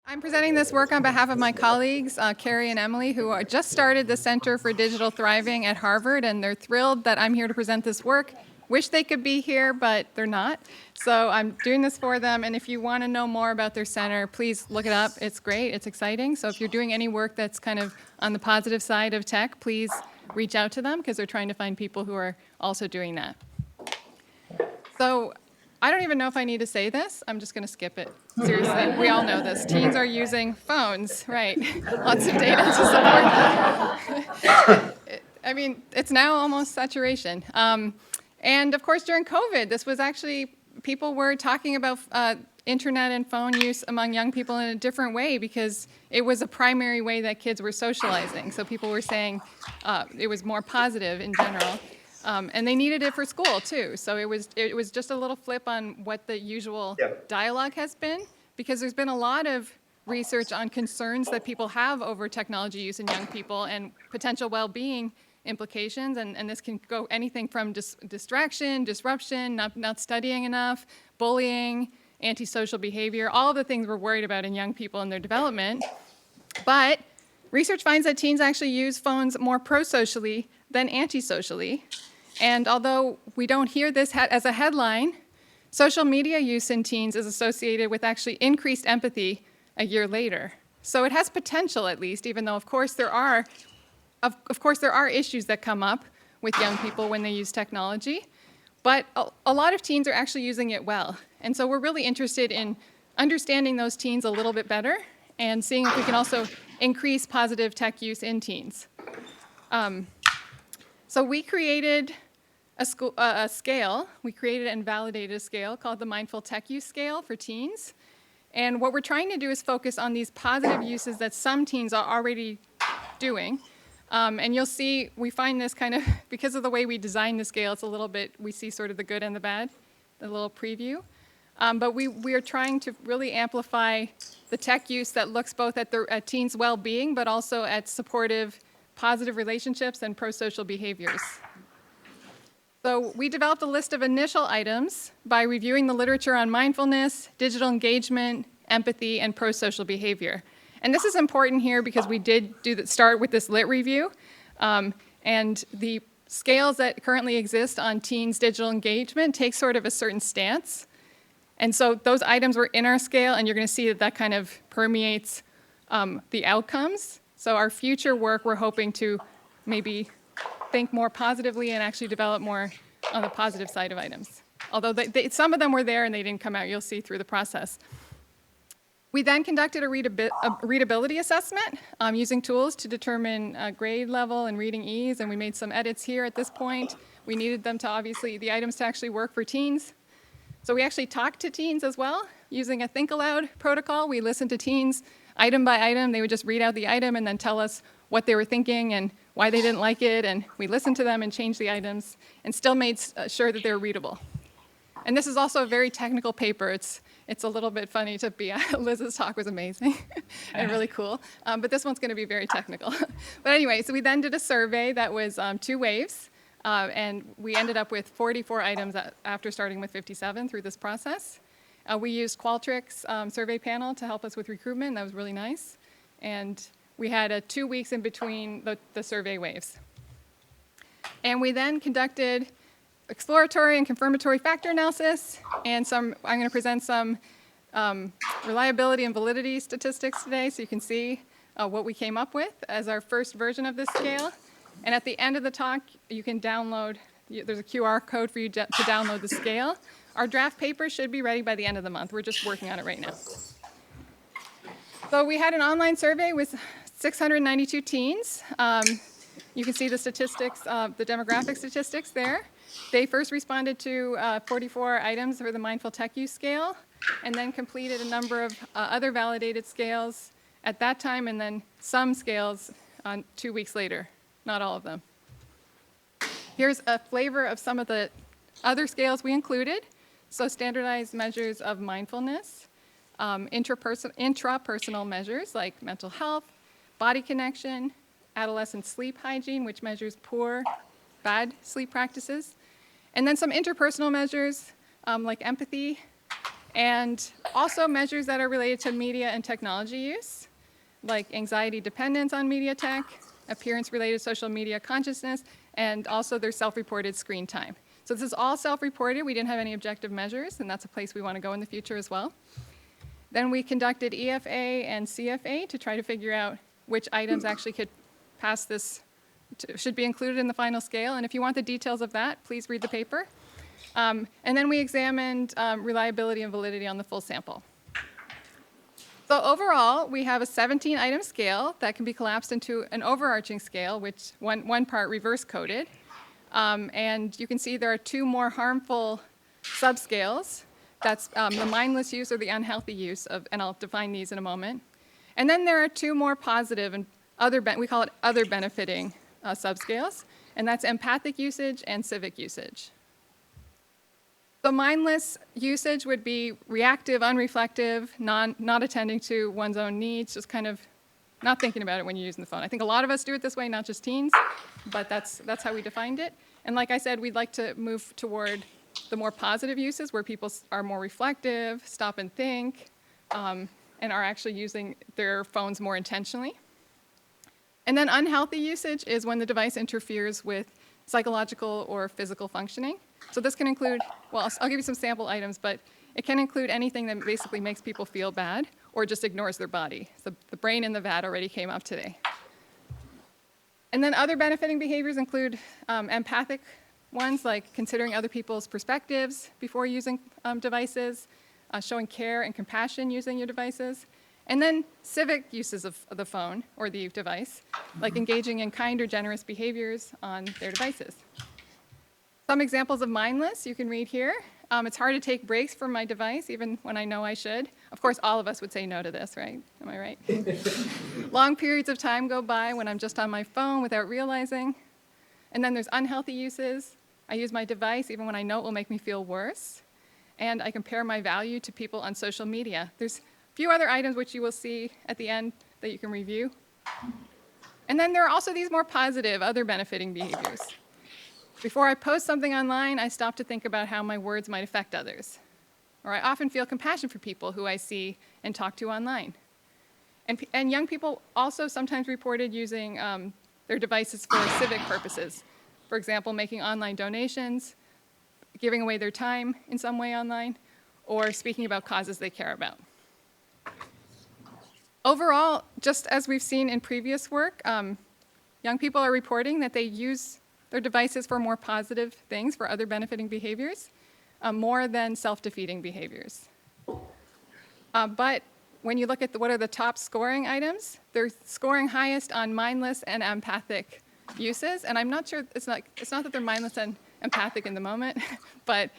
I'm presenting this work on behalf of my colleagues, Carrie and Emily, who just started the Center for Digital Thriving at Harvard, and they're thrilled that I'm here to present this work. Wish they could be here, but they're not. So I'm doing this for them, and if you want to know more about their center, please look it up. It's great, it's exciting. So if you're doing any work that's kind of on the positive side of tech, please reach out to them, because they're trying to find people who are also doing that. So I don't even know if I need to say this. I'm just going to skip it. Seriously, we all know this. Teens are using phones, right? Lots of data to support that. I mean, it's now almost saturation. And of course, during COVID, this was actually, people were talking about internet and phone use among young people in a different way because it was a primary way that kids were socializing. So people were saying it was more positive in general. And they needed it for school too. So it was just a little flip on what the usual dialogue has been, because there's been a lot of research on concerns that people have over technology use in young people and potential well-being implications. And this can go anything from distraction, disruption, not studying enough, bullying, antisocial behavior, all of the things we're worried about in young people and their development. But research finds that teens actually use phones more prosocially than antisocially. And although we don't hear this as a headline, social media use in teens is associated with actually increased empathy a year later. So it has potential, at least, even though of course there are issues that come up with young people when they use technology. But a lot of teens are actually using it well. And so we're really interested in understanding those teens a little bit better and seeing if we can also increase positive tech use in teens. So we created a scale. We created and validated a scale called the Mindful Tech Use Scale for teens. And what we're trying to do is focus on these positive uses that some teens are already doing. And you'll see, we find this kind of, because of the way we designed the scale, it's a little bit, we see sort of the good and the bad, the little preview. But we are trying to really amplify the tech use that looks both at teens' well-being, but also at supportive, positive relationships and prosocial behaviors. So we developed a list of initial items by reviewing the literature on mindfulness, digital engagement, empathy, and prosocial behavior. And this is important here because we did start with this lit review. And the scales that currently exist on teens' digital engagement take sort of a certain stance. And so those items were in our scale, and you're going to see that kind of permeates the outcomes. So our future work, we're hoping to maybe think more positively and actually develop more on the positive side of items. Although some of them were there and they didn't come out, you'll see through the process. We then conducted a readability assessment using tools to determine grade level and reading ease, and we made some edits here at this point. We needed them to the items to actually work for teens. So we actually talked to teens as well using a think aloud protocol. We listened to teens item by item. They would just read out the item and then tell us what they were thinking and why they didn't like it, and we listened to them and changed the items and still made sure that they were readable. And this is also a very technical paper. It's a little bit funny to be Liz's talk was amazing and really cool, but this one's going to be very technical. But anyway, so we then did a survey that was 2 waves, and we ended up with 44 items after starting with 57 through this process. We used Qualtrics survey panel to help us with recruitment. That was really nice. And we had 2 weeks in between the survey waves. And we then conducted exploratory and confirmatory factor analysis, and I'm going to present some reliability and validity statistics today so you can see what we came up with as our first version of this scale. And at the end of the talk, you can download, there's a QR code for you to download the scale. Our draft paper should be ready by the end of the month. We're just working on it right now. So we had an online survey with 692 teens. You can see the statistics, the demographic statistics there. They first responded to 44 items for the Mindful Tech Use Scale, and then completed a number of other validated scales at that time, and then some scales 2 weeks later, not all of them. Here's a flavor of some of the other scales we included. So standardized measures of mindfulness, intrapersonal measures like mental health, body connection, adolescent sleep hygiene, which measures bad sleep practices, and then some interpersonal measures like empathy and also measures that are related to media and technology use, like anxiety dependence on media tech, appearance-related social media consciousness, and also their self-reported screen time. So this is all self-reported. We didn't have any objective measures, and that's a place we want to go in the future as well. Then we conducted EFA and CFA to try to figure out which items actually could pass this, should be included in the final scale. And if you want the details of that, please read the paper. And then we examined reliability and validity on the full sample. So overall, we have a 17-item scale that can be collapsed into an overarching scale, which one part reverse-coded. And you can see there are two more harmful subscales. That's the mindless use or the unhealthy use of, and I'll define these in a moment. And then there are two more positive and other, we call it other benefiting subscales, and that's empathic usage and civic usage. So mindless usage would be reactive, unreflective, not attending to one's own needs, just kind of not thinking about it when you're using the phone. I think a lot of us do it this way, not just teens, but that's how we defined it. And like I said, we'd like to move toward the more positive uses where people are more reflective, stop and think, and are actually using their phones more intentionally. And then unhealthy usage is when the device interferes with psychological or physical functioning. So this can include, well, I'll give you some sample items, but it can include anything that basically makes people feel bad or just ignores their body. So the brain in the vat already came up today. And then other benefiting behaviors include empathic ones, like considering other people's perspectives before using devices, showing care and compassion using your devices, and then civic uses of the phone or the device, like engaging in kind or generous behaviors on their devices. Some examples of mindless you can read here. It's hard to take breaks from my device, even when I know I should. Of course, all of us would say no to this, right? Am I right? Long periods of time go by when I'm just on my phone without realizing. And then there's unhealthy uses. I use my device even when I know it will make me feel worse. And I compare my value to people on social media. There's a few other items which you will see at the end that you can review. And then there are also these more positive, other benefiting behaviors. Before I post something online, I stop to think about how my words might affect others. Or I often feel compassion for people who I see and talk to online. And young people also sometimes reported using their devices for civic purposes. For example, making online donations, giving away their time in some way online, or speaking about causes they care about. Overall, just as we've seen in previous work, young people are reporting that they use their devices for more positive things, for other benefiting behaviors, more than self-defeating behaviors. But when you look at what are the top scoring items, they're scoring highest on mindless and empathic uses. And I'm not sure, it's not that they're mindless and empathic in the moment, but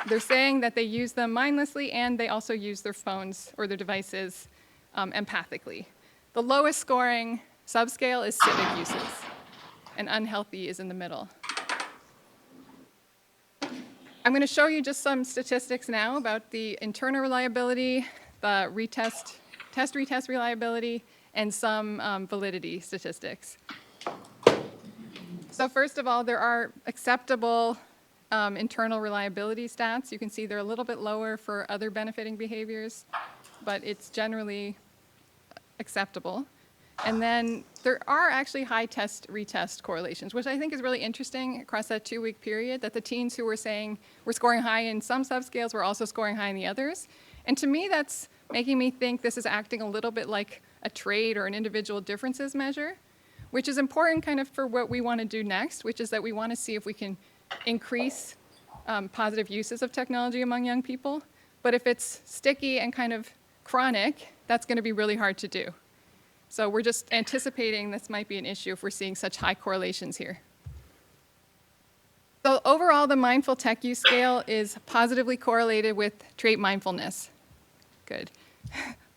they're saying that they use them mindlessly and they also use their phones or their devices empathically. The lowest scoring subscale is civic uses, and unhealthy is in the middle. I'm going to show you just some statistics now about the internal reliability, the test-retest reliability, and some validity statistics. So first of all, there are acceptable internal reliability stats. You can see they're a little bit lower for other benefiting behaviors, but it's generally acceptable. And then there are actually high test-retest correlations, which I think is really interesting across that 2-week period, that the teens who were saying we're scoring high in some subscales were also scoring high in the others. And to me, that's making me think this is acting a little bit like a trait or an individual differences measure, which is important kind of for what we want to do next, which is that we want to see if we can increase positive uses of technology among young people. But if it's sticky and kind of chronic, that's going to be really hard to do. So we're just anticipating this might be an issue if we're seeing such high correlations here. So overall, the mindful tech use scale is positively correlated with trait mindfulness. Good.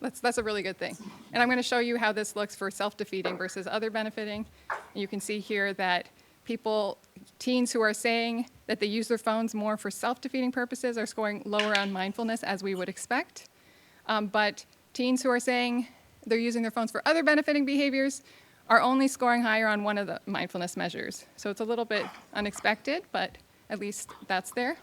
That's a really good thing. And I'm going to show you how this looks for self-defeating versus other benefiting. And you can see here that teens who are saying that they use their phones more for self-defeating purposes are scoring lower on mindfulness, as we would expect. But teens who are saying they're using their phones for other benefiting behaviors are only scoring higher on one of the mindfulness measures. So it's a little bit unexpected, but at least that's there.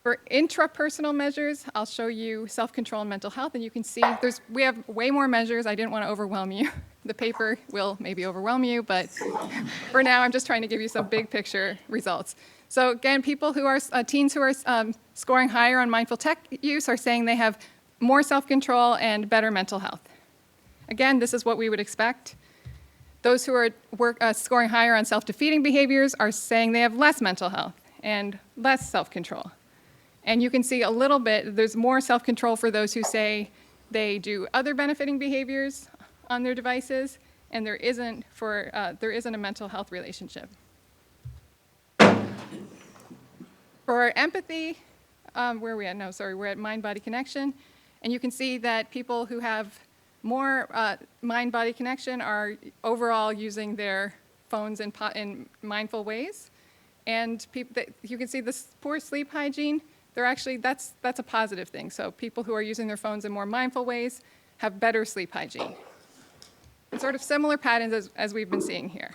For intrapersonal measures, I'll show you self-control and mental health, and you can see we have way more measures. I didn't want to overwhelm you. The paper will maybe overwhelm you, but for now, I'm just trying to give you some big picture results. So again, teens who are scoring higher on mindful tech use are saying they have more self-control and better mental health. Again, this is what we would expect. Those who are scoring higher on self-defeating behaviors are saying they have less mental health and less self-control. And you can see a little bit, there's more self-control for those who say they do other benefiting behaviors on their devices, and there isn't a mental health relationship. For empathy, where are we at? No, sorry, we're at mind-body connection. And you can see that people who have more mind-body connection are overall using their phones in mindful ways. And you can see this poor sleep hygiene, that's a positive thing. So people who are using their phones in more mindful ways have better sleep hygiene. And sort of similar patterns as we've been seeing here,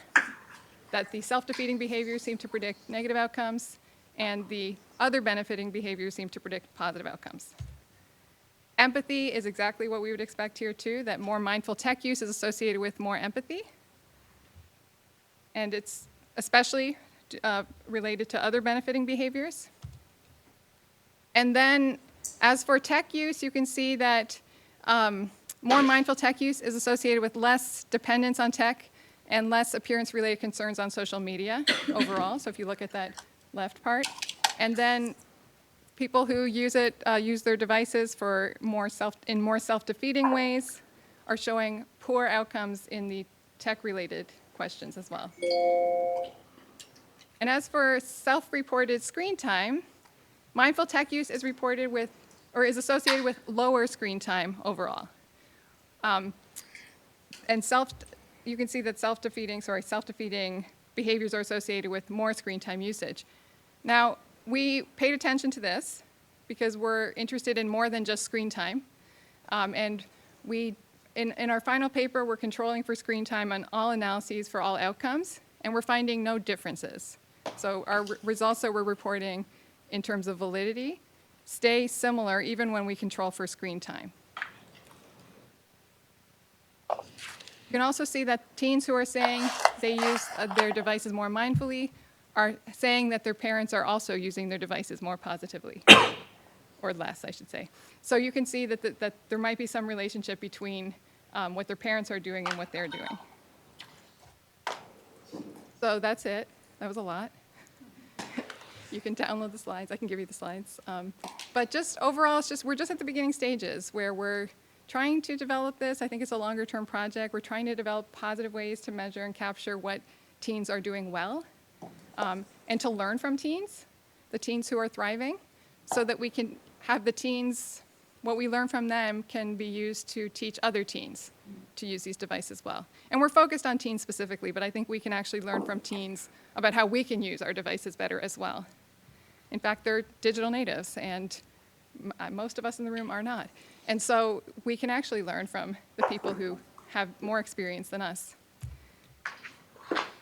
that the self-defeating behaviors seem to predict negative outcomes, and the other benefiting behaviors seem to predict positive outcomes. Empathy is exactly what we would expect here too, that more mindful tech use is associated with more empathy. And it's especially related to other benefiting behaviors. And then as for tech use, you can see that more mindful tech use is associated with less dependence on tech and less appearance-related concerns on social media overall. So if you look at that left part. And then people who use their devices in more self-defeating ways are showing poor outcomes in the tech-related questions as well. And as for self-reported screen time, mindful tech use is associated with lower screen time overall. And you can see that self-defeating behaviors are associated with more screen time usage. Now, we paid attention to this because we're interested in more than just screen time. And in our final paper, we're controlling for screen time on all analyses for all outcomes, and we're finding no differences. So our results that we're reporting in terms of validity stay similar even when we control for screen time. You can also see that teens who are saying they use their devices more mindfully are saying that their parents are also using their devices more positively, or less, I should say. So you can see that there might be some relationship between what their parents are doing and what they're doing. So that's it. That was a lot. You can download the slides. I can give you the slides. But just overall, we're just at the beginning stages where we're trying to develop this. I think it's a longer-term project. We're trying to develop positive ways to measure and capture what teens are doing well, and to learn from teens, the teens who are thriving, so that we can have the teens, what we learn from them can be used to teach other teens to use these devices well. And we're focused on teens specifically, but I think we can actually learn from teens about how we can use our devices better as well. In fact, they're digital natives, and most of us in the room are not. And so we can actually learn from the people who have more experience than us.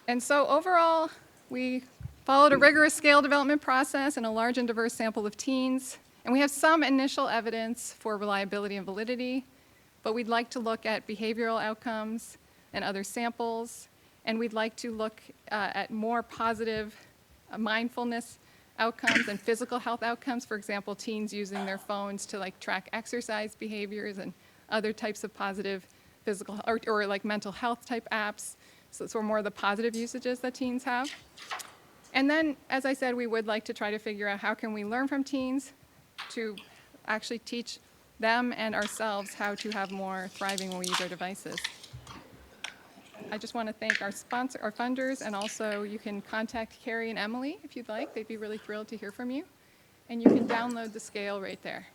And so overall, we followed a rigorous scale development process in a large and diverse sample of teens. And we have some initial evidence for reliability and validity, but we'd like to look at behavioral outcomes and other samples. And we'd like to look at more positive mindfulness outcomes and physical health outcomes. For example, teens using their phones to track exercise behaviors and other types of positive physical or mental health type apps. So it's more of the positive usages that teens have. And then, as I said, we would like to try to figure out how can we learn from teens to actually teach them and ourselves how to have more thriving when we use our devices. I just want to thank our funders, and also you can contact Carrie and Emily if you'd like. They'd be really thrilled to hear from you. And you can download the scale right there.